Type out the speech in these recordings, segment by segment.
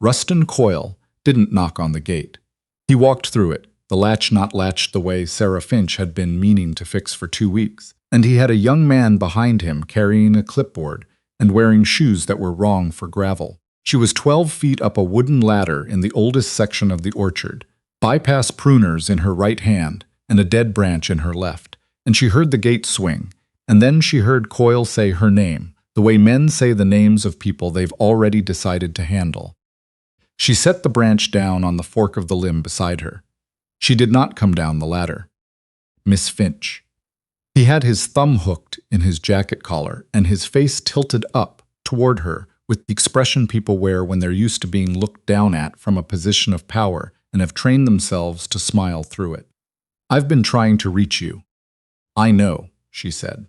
Ruston Coyle didn't knock on the gate. He walked through it, the latch not latched the way Sera Finch had been meaning to fix for 2 weeks, and he had a young man behind him carrying a clipboard and wearing shoes that were wrong for gravel. She was 12 feet up a wooden ladder in the oldest section of the orchard, bypass pruners in her right hand and a dead branch in her left, and she heard the gate swing, and then she heard Coyle say her name, the way men say the names of people they've already decided to handle. She set the branch down on the fork of the limb beside her. She did not come down the ladder. Miss Finch. He had his thumb hooked in his jacket collar and his face tilted up toward her with the expression people wear when they're used to being looked down at from a position of power and have trained themselves to smile through it. "I've been trying to reach you." "I know," she said.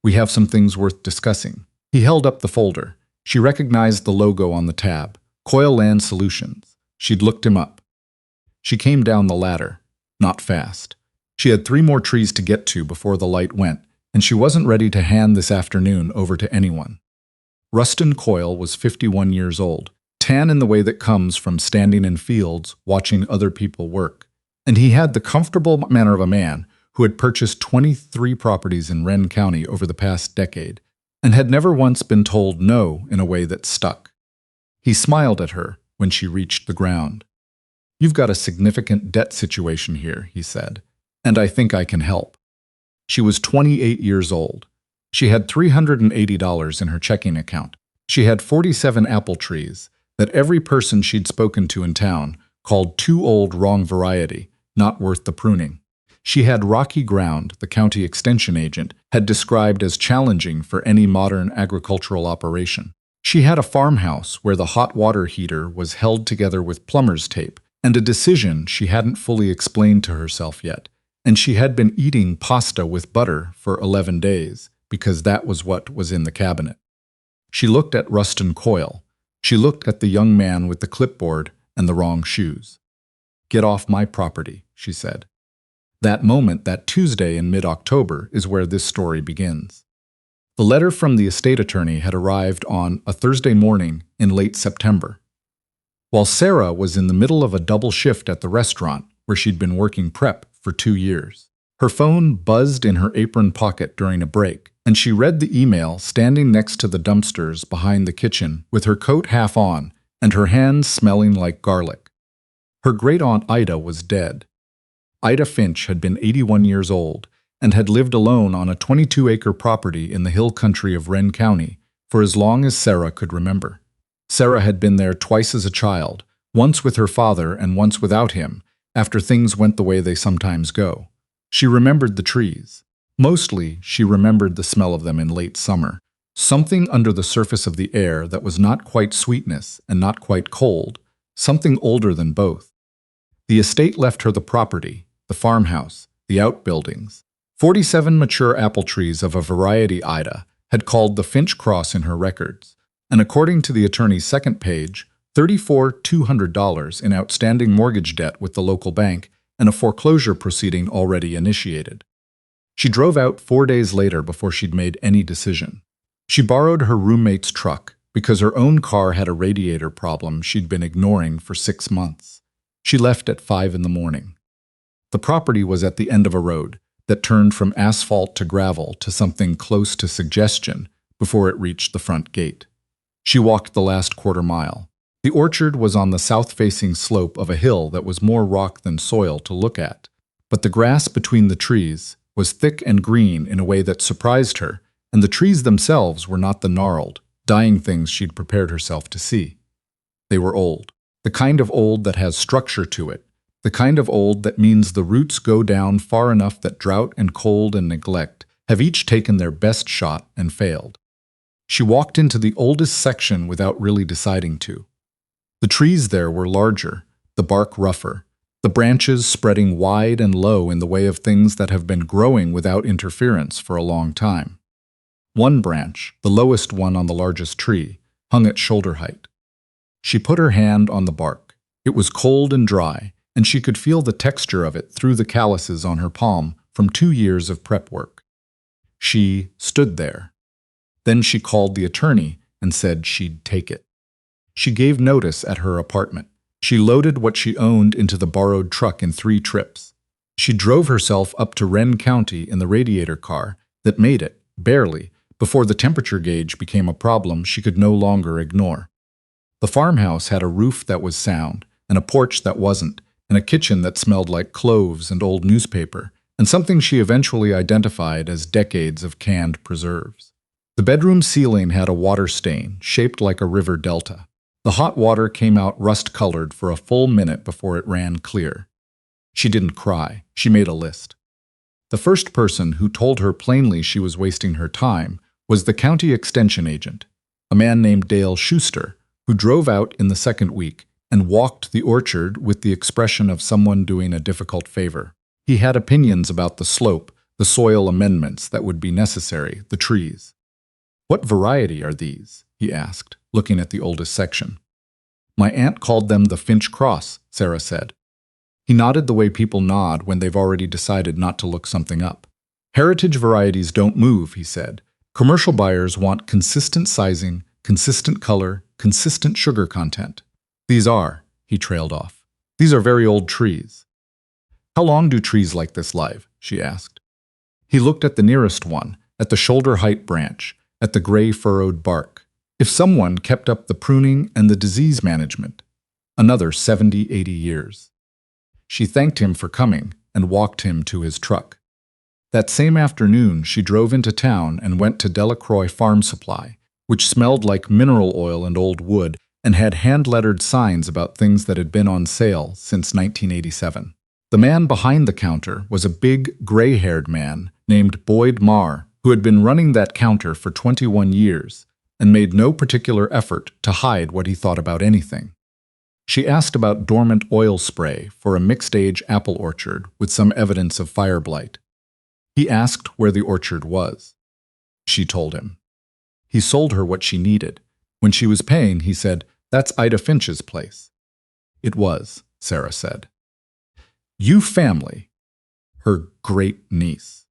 "We have some things worth discussing." He held up the folder. She recognized the logo on the tab, Coyle Land Solutions. She'd looked him up. She came down the ladder, not fast. She had 3 more trees to get to before the light went, and she wasn't ready to hand this afternoon over to anyone. Ruston Coyle was 51 years old, tan in the way that comes from standing in fields watching other people work, and he had the comfortable manner of a man who had purchased 23 properties in Wren County over the past decade, and had never once been told no in a way that stuck. He smiled at her when she reached the ground. "You've got a significant debt situation here," he said, "and I think I can help." She was 28 years old. She had $380 in her checking account. She had 47 apple trees that every person she'd spoken to in town called too old wrong variety, not worth the pruning. She had rocky ground the county extension agent had described as challenging for any modern agricultural operation. She had a farmhouse where the hot water heater was held together with plumber's tape, and a decision she hadn't fully explained to herself yet, and she had been eating pasta with butter for 11 days, because that was what was in the cabinet. She looked at Ruston Coyle. She looked at the young man with the clipboard and the wrong shoes. "Get off my property," she said. That moment, that Tuesday in mid-October, is where this story begins. The letter from the estate attorney had arrived on a Thursday morning in late September. While Sera was in the middle of a double shift at the restaurant where she'd been working prep for 2 years. Her phone buzzed in her apron pocket during a break, and she read the email standing next to the dumpsters behind the kitchen with her coat half on and her hands smelling like garlic. Her great-aunt Ida was dead. Ida Finch had been 81 years old and had lived alone on a 22-acre property in the hill country of Wren County for as long as Sera could remember. Sera had been there twice as a child, once with her father and once without him, after things went the way they sometimes go. She remembered the trees. Mostly, she remembered the smell of them in late summer, something under the surface of the air that was not quite sweetness and not quite cold, something older than both. The estate left her the property, the farmhouse, the outbuildings. 47 mature apple trees of a variety Ida had called the Finch Cross in her records, and according to the attorney's second page, $34,200 in outstanding mortgage debt with the local bank and a foreclosure proceeding already initiated. She drove out 4 days later before she'd made any decision. She borrowed her roommate's truck because her own car had a radiator problem she'd been ignoring for 6 months. She left at 5 in the morning. The property was at the end of a road that turned from asphalt to gravel to something close to suggestion before it reached the front gate. She walked the last quarter mile. The orchard was on the south-facing slope of a hill that was more rock than soil to look at, but the grass between the trees was thick and green in a way that surprised her, and the trees themselves were not the gnarled, dying things she'd prepared herself to see. They were old, the kind of old that has structure to it, the kind of old that means the roots go down far enough that drought and cold and neglect have each taken their best shot and failed. She walked into the oldest section without really deciding to. The trees there were larger, the bark rougher, the branches spreading wide and low in the way of things that have been growing without interference for a long time. One branch, the lowest one on the largest tree, hung at shoulder height. She put her hand on the bark. It was cold and dry, and she could feel the texture of it through the calluses on her palm from 2 years of prep work. She stood there. Then she called the attorney and said she'd take it. She gave notice at her apartment. She loaded what she owned into the borrowed truck in 3 trips. She drove herself up to Wren County in the radiator car that made it, barely, before the temperature gauge became a problem she could no longer ignore. The farmhouse had a roof that was sound, and a porch that wasn't, and a kitchen that smelled like cloves and old newspaper, and something she eventually identified as decades of canned preserves. The bedroom ceiling had a water stain, shaped like a river delta. The hot water came out rust-colored for a full minute before it ran clear. She didn't cry. She made a list. The first person who told her plainly she was wasting her time was the county extension agent, a man named Dale Schuster, who drove out in the second week and walked the orchard with the expression of someone doing a difficult favor. He had opinions about the slope, the soil amendments that would be necessary, the trees. "What variety are these?" he asked, looking at the oldest section. "My aunt called them the Finch Cross," Sera said. He nodded the way people nod when they've already decided not to look something up. "Heritage varieties don't move," he said. "Commercial buyers want consistent sizing, consistent color, consistent sugar content. These are," he trailed off. "These are very old trees." "How long do trees like this live?" she asked. He looked at the nearest one, at the shoulder-height branch, at the gray furrowed bark. If someone kept up the pruning and the disease management, another 70, 80 years. She thanked him for coming and walked him to his truck. That same afternoon, she drove into town and went to Delacroix Farm Supply, which smelled like mineral oil and old wood and had hand-lettered signs about things that had been on sale since 1987. The man behind the counter was a big, gray-haired man named Boyd Marr, who had been running that counter for 21 years and made no particular effort to hide what he thought about anything. She asked about dormant oil spray for a mixed-age apple orchard with some evidence of fire blight. He asked where the orchard was. She told him. He sold her what she needed. When she was paying, he said, "That's Ida Finch's place." "It was," Sera said. "You family." Her great-niece.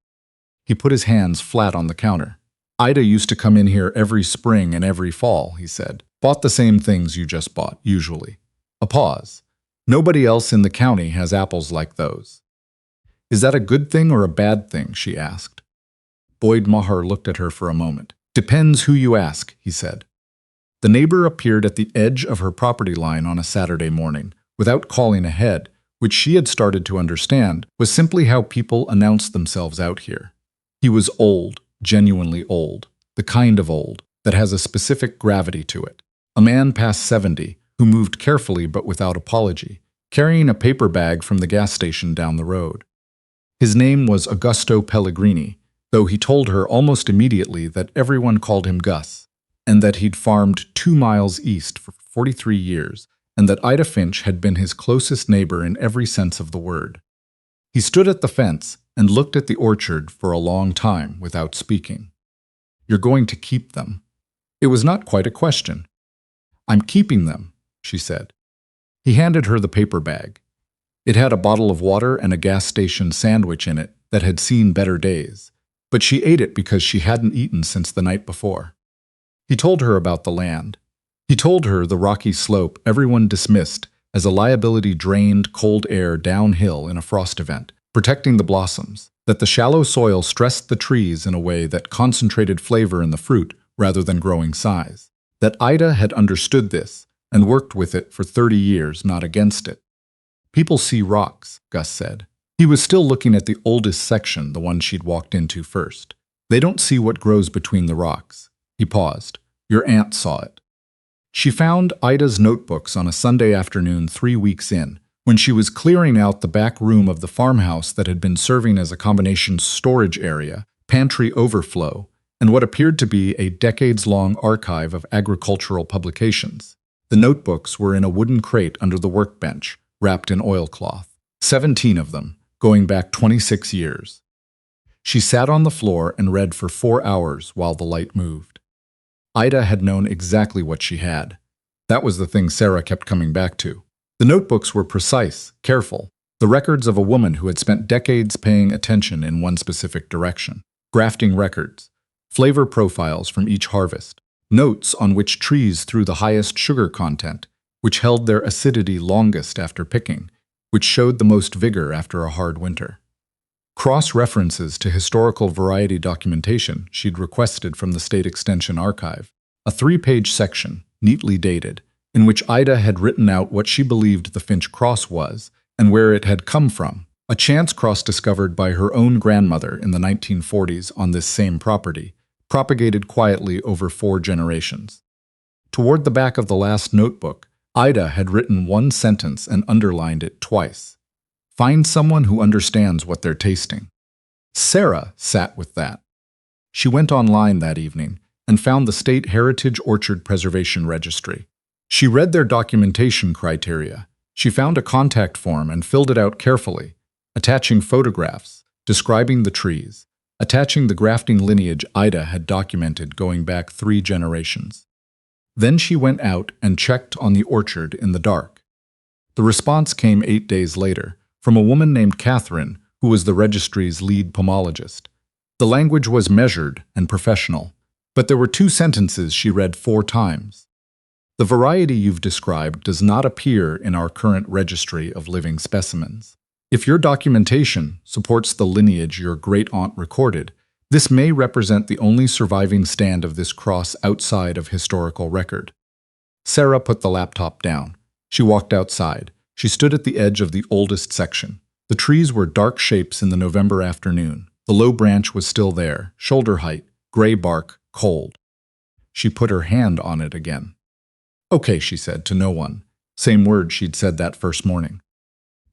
He put his hands flat on the counter. "Ida used to come in here every spring and every fall," he said. "Bought the same things you just bought, usually." A pause. "Nobody else in the county has apples like those." "Is that a good thing or a bad thing?" she asked. Boyd Maher looked at her for a moment. "Depends who you ask," he said. The neighbor appeared at the edge of her property line on a Saturday morning, without calling ahead, which she had started to understand was simply how people announced themselves out here. He was old, genuinely old, the kind of old that has a specific gravity to it. A man past 70, who moved carefully but without apology, carrying a paper bag from the gas station down the road. His name was Augusto Pellegrini, though he told her almost immediately that everyone called him Gus, and that he'd farmed 2 miles east for 43 years, and that Ida Finch had been his closest neighbor in every sense of the word. He stood at the fence and looked at the orchard for a long time without speaking. "You're going to keep them." It was not quite a question. "I'm keeping them," she said. He handed her the paper bag. It had a bottle of water and a gas station sandwich in it that had seen better days, but she ate it because she hadn't eaten since the night before. He told her about the land. He told her the rocky slope everyone dismissed as a liability drained cold air downhill in a frost event, protecting the blossoms, that the shallow soil stressed the trees in a way that concentrated flavor in the fruit rather than growing size, that Ida had understood this and worked with it for 30 years, not against it. "People see rocks," Gus said. He was still looking at the oldest section, the one she'd walked into first. "They don't see what grows between the rocks." He paused. "Your aunt saw it." She found Ida's notebooks on a Sunday afternoon 3 weeks in, when she was clearing out the back room of the farmhouse that had been serving as a combination storage area, pantry overflow, and what appeared to be a decades-long archive of agricultural publications. The notebooks were in a wooden crate under the workbench, wrapped in oilcloth. 17 of them, going back 26 years. She sat on the floor and read for 4 hours while the light moved. Ida had known exactly what she had. That was the thing Sera kept coming back to. The notebooks were precise, careful, the records of a woman who had spent decades paying attention in one specific direction. Grafting records, flavor profiles from each harvest, notes on which trees threw the highest sugar content, which held their acidity longest after picking, which showed the most vigor after a hard winter. Cross-references to historical variety documentation she'd requested from the State Extension Archive, a 3-page section, neatly dated, in which Ida had written out what she believed the Finch cross was and where it had come from, a chance cross discovered by her own grandmother in the 1940s on this same property, propagated quietly over 4 generations. Toward the back of the last notebook, Ida had written one sentence and underlined it twice. Find someone who understands what they're tasting. Sera sat with that. She went online that evening and found the State Heritage Orchard Preservation Registry. She read their documentation criteria. She found a contact form and filled it out carefully, attaching photographs, describing the trees, attaching the grafting lineage Ida had documented going back 3 generations. Then she went out and checked on the orchard in the dark. The response came 8 days later, from a woman named Catherine, who was the registry's lead pomologist. The language was measured and professional, but there were 2 sentences she read 4 times. The variety you've described does not appear in our current registry of living specimens. If your documentation supports the lineage your great-aunt recorded, this may represent the only surviving stand of this cross outside of historical record. Sera put the laptop down. She walked outside. She stood at the edge of the oldest section. The trees were dark shapes in the November afternoon. The low branch was still there, shoulder height, gray bark, cold. She put her hand on it again. "Okay," she said to no one. Same word she'd said that first morning.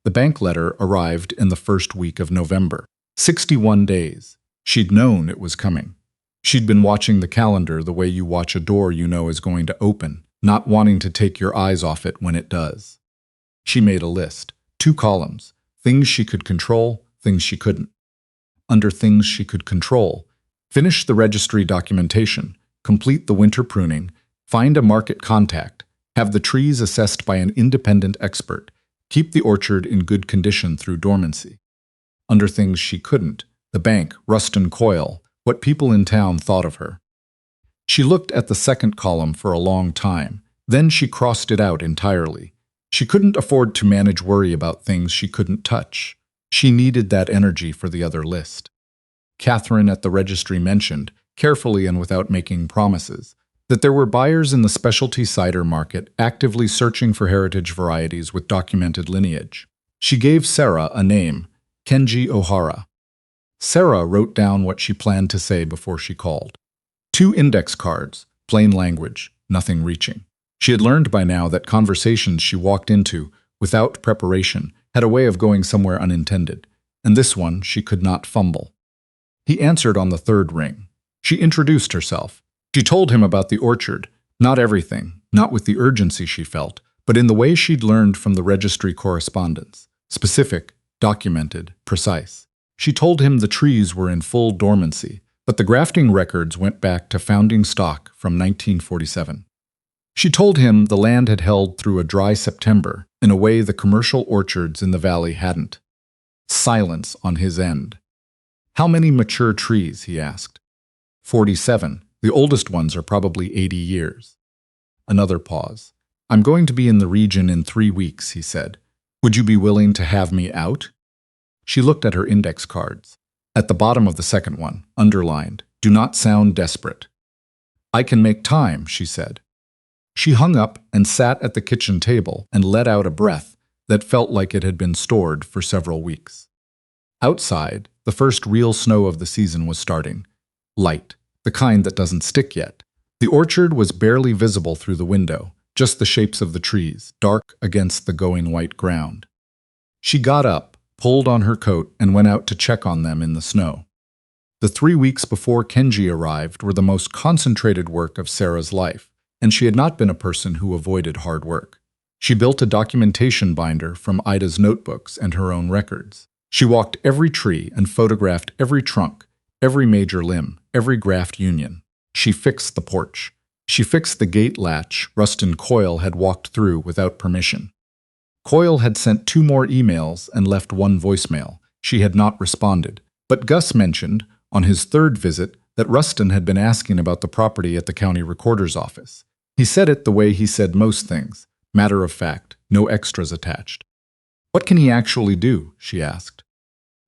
The bank letter arrived in the first week of November. 61 days. She'd known it was coming. She'd been watching the calendar the way you watch a door you know is going to open, not wanting to take your eyes off it when it does. She made a list, 2 columns, things she could control, things she couldn't. Under things she could control, finish the registry documentation, complete the winter pruning, find a market contact, have the trees assessed by an independent expert, keep the orchard in good condition through dormancy. Under things she couldn't, the bank, Ruston Coyle, what people in town thought of her. She looked at the second column for a long time, then she crossed it out entirely. She couldn't afford to manage worry about things she couldn't touch. She needed that energy for the other list. Catherine at the registry mentioned, carefully and without making promises, that there were buyers in the specialty cider market actively searching for heritage varieties with documented lineage. She gave Sera a name, Kenji Ohara. Sera wrote down what she planned to say before she called. 2 index cards, plain language, nothing reaching. She had learned by now that conversations she walked into, without preparation, had a way of going somewhere unintended, and this one she could not fumble. He answered on the 3rd ring. She introduced herself. She told him about the orchard, not everything, not with the urgency she felt, but in the way she'd learned from the registry correspondence, specific, documented, precise. She told him the trees were in full dormancy, but the grafting records went back to founding stock from 1947. She told him the land had held through a dry September in a way the commercial orchards in the valley hadn't. Silence on his end. "How many mature trees?" he asked. 47. The oldest ones are probably 80 years. Another pause. "I'm going to be in the region in 3 weeks," he said. "Would you be willing to have me out?" She looked at her index cards. At the bottom of the second one, underlined, "Do not sound desperate." "I can make time," she said. She hung up and sat at the kitchen table and let out a breath that felt like it had been stored for several weeks. Outside, the first real snow of the season was starting. Light, the kind that doesn't stick yet. The orchard was barely visible through the window, just the shapes of the trees, dark against the going white ground. She got up, pulled on her coat, and went out to check on them in the snow. The 3 weeks before Kenji arrived were the most concentrated work of Sera's life, and she had not been a person who avoided hard work. She built a documentation binder from Ida's notebooks and her own records. She walked every tree and photographed every trunk, every major limb, every graft union. She fixed the porch. She fixed the gate latch Ruston Coyle had walked through without permission. Coyle had sent 2 more emails and left 1 voicemail. She had not responded, but Gus mentioned, on his 3rd visit, that Ruston had been asking about the property at the county recorder's office. He said it the way he said most things, matter of fact, no extras attached. "What can he actually do?" she asked.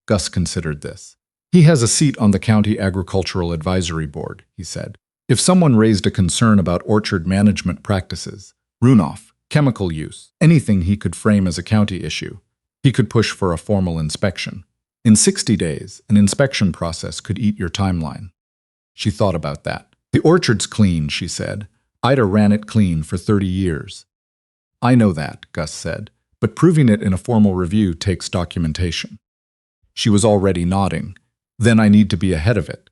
Gus considered this. "He has a seat on the County Agricultural Advisory Board," he said. "If someone raised a concern about orchard management practices, runoff, chemical use, anything he could frame as a county issue, he could push for a formal inspection. In 60 days, an inspection process could eat your timeline." She thought about that. "The orchard's clean," she said. "Ida ran it clean for 30 years. "I know that," Gus said, "but proving it in a formal review takes documentation." She was already nodding. "Then I need to be ahead of it."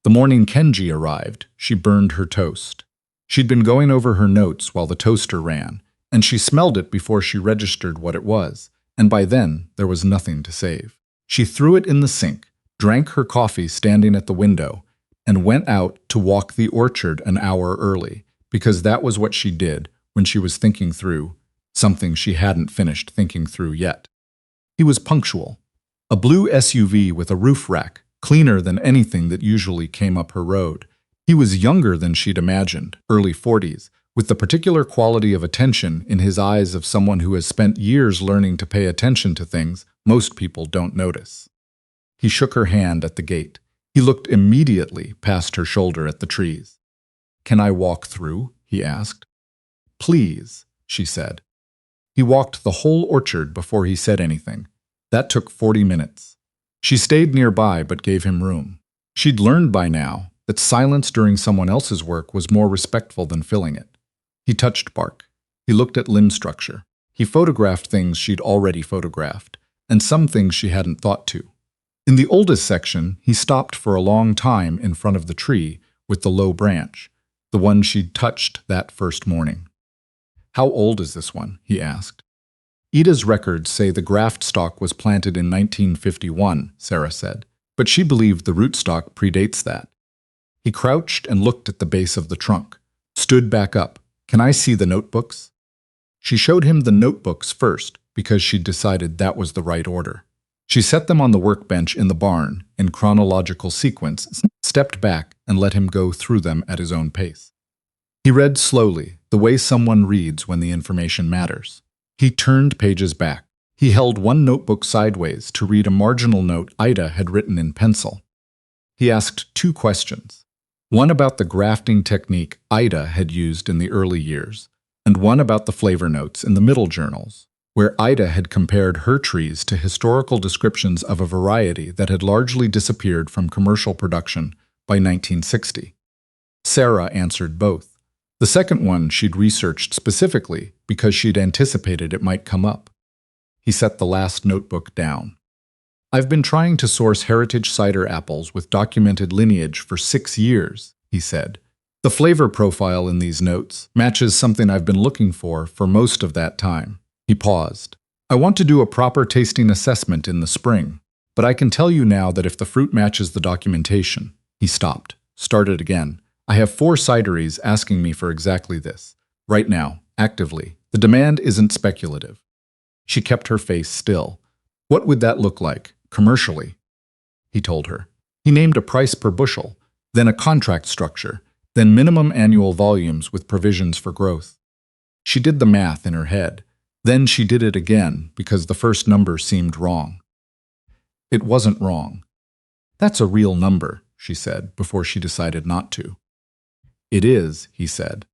The morning Kenji arrived, she burned her toast. She'd been going over her notes while the toaster ran, and she smelled it before she registered what it was, and by then there was nothing to save. She threw it in the sink, drank her coffee standing at the window, and went out to walk the orchard an hour early, because that was what she did when she was thinking through something she hadn't finished thinking through yet. He was punctual. A blue SUV with a roof rack, cleaner than anything that usually came up her road. He was younger than she'd imagined, early 40s, with the particular quality of attention in his eyes of someone who has spent years learning to pay attention to things most people don't notice. He shook her hand at the gate. He looked immediately past her shoulder at the trees. "Can I walk through?" he asked. "Please," she said. He walked the whole orchard before he said anything. That took 40 minutes. She stayed nearby but gave him room. She'd learned by now that silence during someone else's work was more respectful than filling it. He touched bark. He looked at limb structure. He photographed things she'd already photographed, and some things she hadn't thought to. In the oldest section, he stopped for a long time in front of the tree with the low branch, the one she'd touched that first morning. "How old is this one?" he asked. "Ida's records say the graft stock was planted in 1951, Sera said, but she believed the rootstock predates that." He crouched and looked at the base of the trunk, stood back up. "Can I see the notebooks?" She showed him the notebooks first because she'd decided that was the right order. She set them on the workbench in the barn in chronological sequence, stepped back, and let him go through them at his own pace. He read slowly, the way someone reads when the information matters. He turned pages back. He held one notebook sideways to read a marginal note Ida had written in pencil. He asked 2 questions. One about the grafting technique Ida had used in the early years, and one about the flavor notes in the middle journals, where Ida had compared her trees to historical descriptions of a variety that had largely disappeared from commercial production by 1960. Sera answered both. The second one she'd researched specifically because she'd anticipated it might come up. He set the last notebook down. "I've been trying to source heritage cider apples with documented lineage for 6 years, he said. "The flavor profile in these notes matches something I've been looking for most of that time." He paused. "I want to do a proper tasting assessment in the spring, but I can tell you now that if the fruit matches the documentation." He stopped, started again. "I have 4 cideries asking me for exactly this. Right now, actively. The demand isn't speculative." She kept her face still. "What would that look like, commercially?" He told her. He named a price per bushel, then a contract structure, then minimum annual volumes with provisions for growth. She did the math in her head. Then she did it again because the first number seemed wrong. It wasn't wrong. "That's a real number," she said before she decided not to. "It is," he said.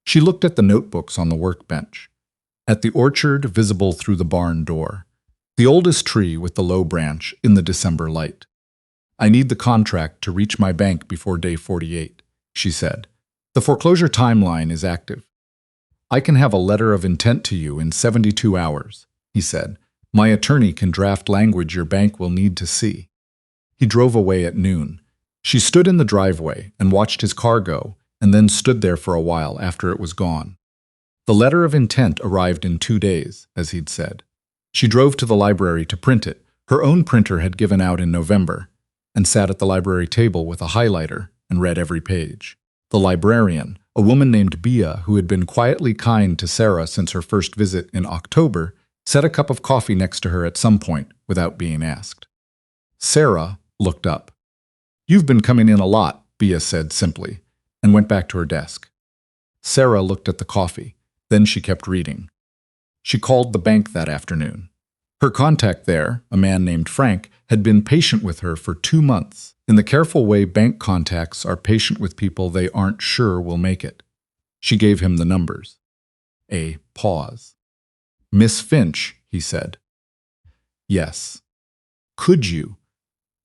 She looked at the notebooks on the workbench, at the orchard visible through the barn door, the oldest tree with the low branch in the December light. "I need the contract to reach my bank before day 48, she said. "The foreclosure timeline is active. I can have a letter of intent to you in 72 hours, he said. "My attorney can draft language your bank will need to see." He drove away at noon. She stood in the driveway and watched his car go, and then stood there for a while after it was gone. The letter of intent arrived in 2 days, as he'd said. She drove to the library to print it. Her own printer had given out in November, and sat at the library table with a highlighter and read every page. The librarian, a woman named Bia who had been quietly kind to Sera since her first visit in October, set a cup of coffee next to her at some point without being asked. Sera looked up. "You've been coming in a lot," Bea said simply, and went back to her desk. Sera looked at the coffee. Then she kept reading. She called the bank that afternoon. Her contact there, a man named Frank, had been patient with her for 2 months, in the careful way bank contacts are patient with people they aren't sure will make it. She gave him the numbers. A pause. "Miss Finch," he said. "Yes." "Could you?"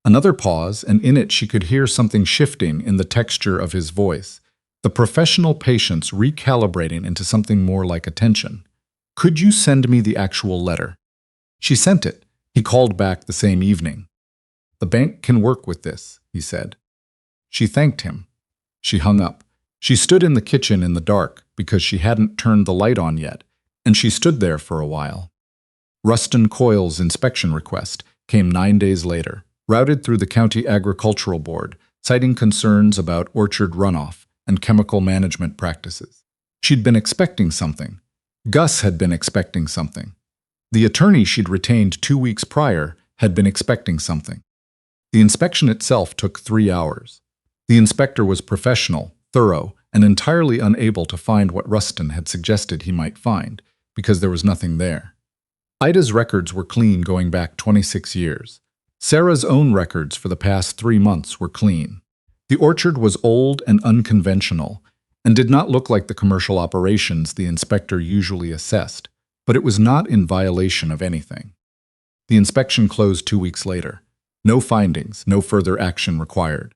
Another pause, and in it she could hear something shifting in the texture of his voice, the professional patience recalibrating into something more like attention. "Could you send me the actual letter?" She sent it. He called back the same evening. "The bank can work with this," he said. She thanked him. She hung up. She stood in the kitchen in the dark because she hadn't turned the light on yet, and she stood there for a while. Ruston Coyle's inspection request came 9 days later, routed through the County Agricultural Board, citing concerns about orchard runoff and chemical management practices. She'd been expecting something. Gus had been expecting something. The attorney she'd retained 2 weeks prior had been expecting something. The inspection itself took 3 hours. The inspector was professional, thorough, and entirely unable to find what Ruston had suggested he might find, because there was nothing there. Ida's records were clean going back 26 years. Sera's own records for the past 3 months were clean. The orchard was old and unconventional, and did not look like the commercial operations the inspector usually assessed, but it was not in violation of anything. The inspection closed 2 weeks later. No findings, no further action required.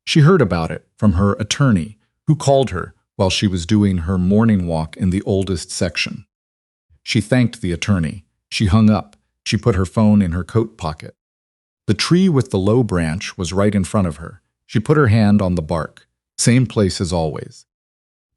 She heard about it from her attorney, who called her while she was doing her morning walk in the oldest section. She thanked the attorney. She hung up. She put her phone in her coat pocket. The tree with the low branch was right in front of her. She put her hand on the bark. Same place as always.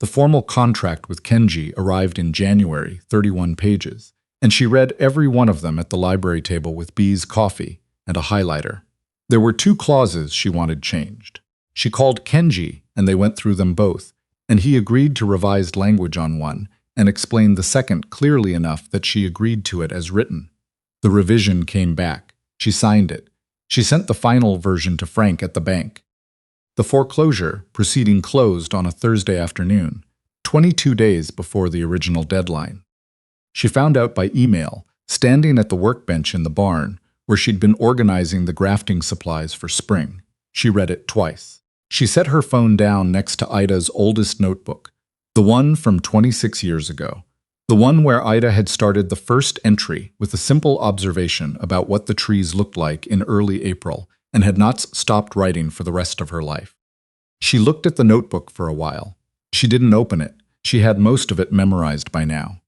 The formal contract with Kenji arrived in January, 31 pages, and she read every one of them at the library table with Bee's coffee and a highlighter. There were 2 clauses she wanted changed. She called Kenji, and they went through them both, and he agreed to revised language on one and explained the second clearly enough that she agreed to it as written. The revision came back. She signed it. She sent the final version to Frank at the bank. The foreclosure proceeding closed on a Thursday afternoon, 22 days before the original deadline. She found out by email, standing at the workbench in the barn, where she'd been organizing the grafting supplies for spring. She read it twice. She set her phone down next to Ida's oldest notebook, the one from 26 years ago, the one where Ida had started the first entry with a simple observation about what the trees looked like in early April, and had not stopped writing for the rest of her life. She looked at the notebook for a while. She didn't open it. She had most of it memorized by now.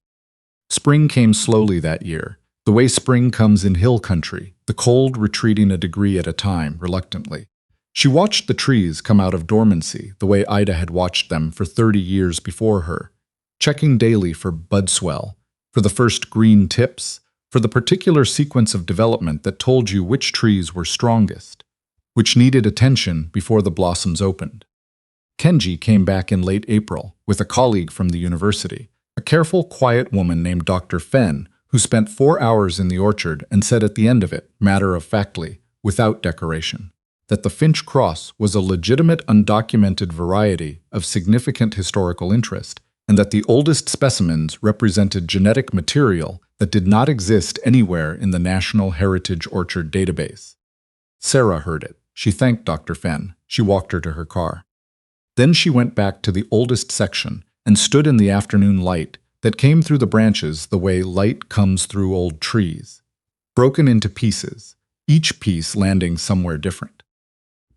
Spring came slowly that year, the way spring comes in hill country, the cold retreating a degree at a time, reluctantly. She watched the trees come out of dormancy the way Ida had watched them for 30 years before her, checking daily for bud swell, for the first green tips, for the particular sequence of development that told you which trees were strongest, which needed attention before the blossoms opened. Kenji came back in late April with a colleague from the university, a careful, quiet woman named Dr. Fenn, who spent 4 hours in the orchard and said at the end of it, matter-of-factly, without decoration, that the Finch cross was a legitimate undocumented variety of significant historical interest, and that the oldest specimens represented genetic material that did not exist anywhere in the National Heritage Orchard database. Sera heard it. She thanked Dr. Fenn. She walked her to her car. Then she went back to the oldest section and stood in the afternoon light that came through the branches the way light comes through old trees, broken into pieces, each piece landing somewhere different.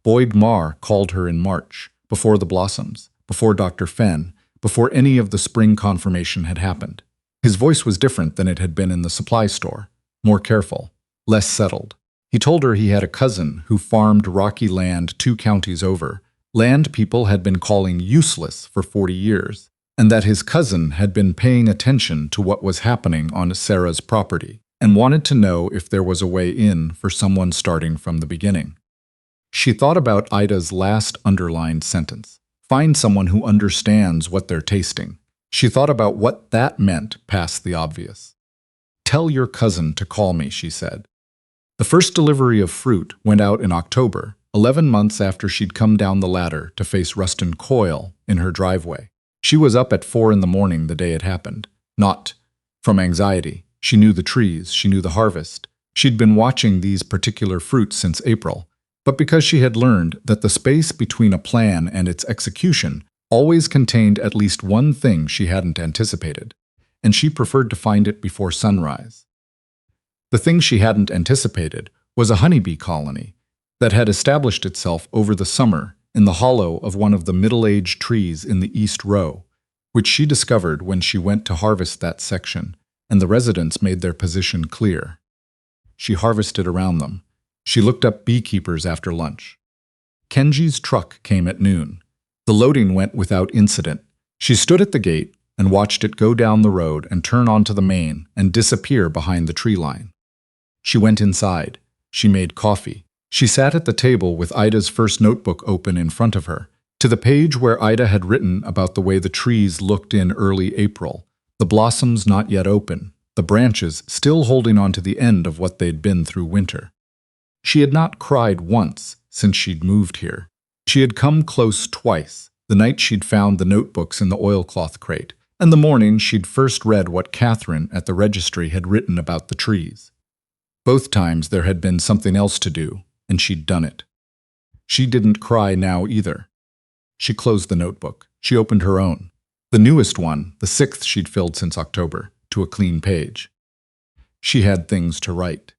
Boyd Marr called her in March, before the blossoms, before Dr. Fenn, before any of the spring confirmation had happened. His voice was different than it had been in the supply store, more careful, less settled. He told her he had a cousin who farmed rocky land 2 counties over, land people had been calling useless for 40 years, and that his cousin had been paying attention to what was happening on Sera's property, and wanted to know if there was a way in for someone starting from the beginning. She thought about Ida's last underlined sentence. Find someone who understands what they're tasting. She thought about what that meant past the obvious. Tell your cousin to call me, she said. The first delivery of fruit went out in October, 11 months after she'd come down the ladder to face Ruston Coyle in her driveway. She was up at 4 in the morning the day it happened. Not from anxiety. She knew the trees, she knew the harvest. She'd been watching these particular fruits since April, but because she had learned that the space between a plan and its execution always contained at least one thing she hadn't anticipated, and she preferred to find it before sunrise. The thing she hadn't anticipated was a honeybee colony that had established itself over the summer in the hollow of one of the middle-aged trees in the East Row, which she discovered when she went to harvest that section, and the residents made their position clear. She harvested around them. She looked up beekeepers after lunch. Kenji's truck came at noon. The loading went without incident. She stood at the gate and watched it go down the road and turn onto the main and disappear behind the tree line. She went inside. She made coffee. She sat at the table with Ida's first notebook open in front of her, to the page where Ida had written about the way the trees looked in early April, the blossoms not yet open, the branches still holding on to the end of what they'd been through winter. She had not cried once since she'd moved here. She had come close twice, the night she'd found the notebooks in the oilcloth crate, and the morning she'd first read what Catherine at the registry had written about the trees. Both times there had been something else to do, and she'd done it. She didn't cry now either. She closed the notebook. She opened her own, the newest one, the 6th she'd filled since October, to a clean page. She had things to write.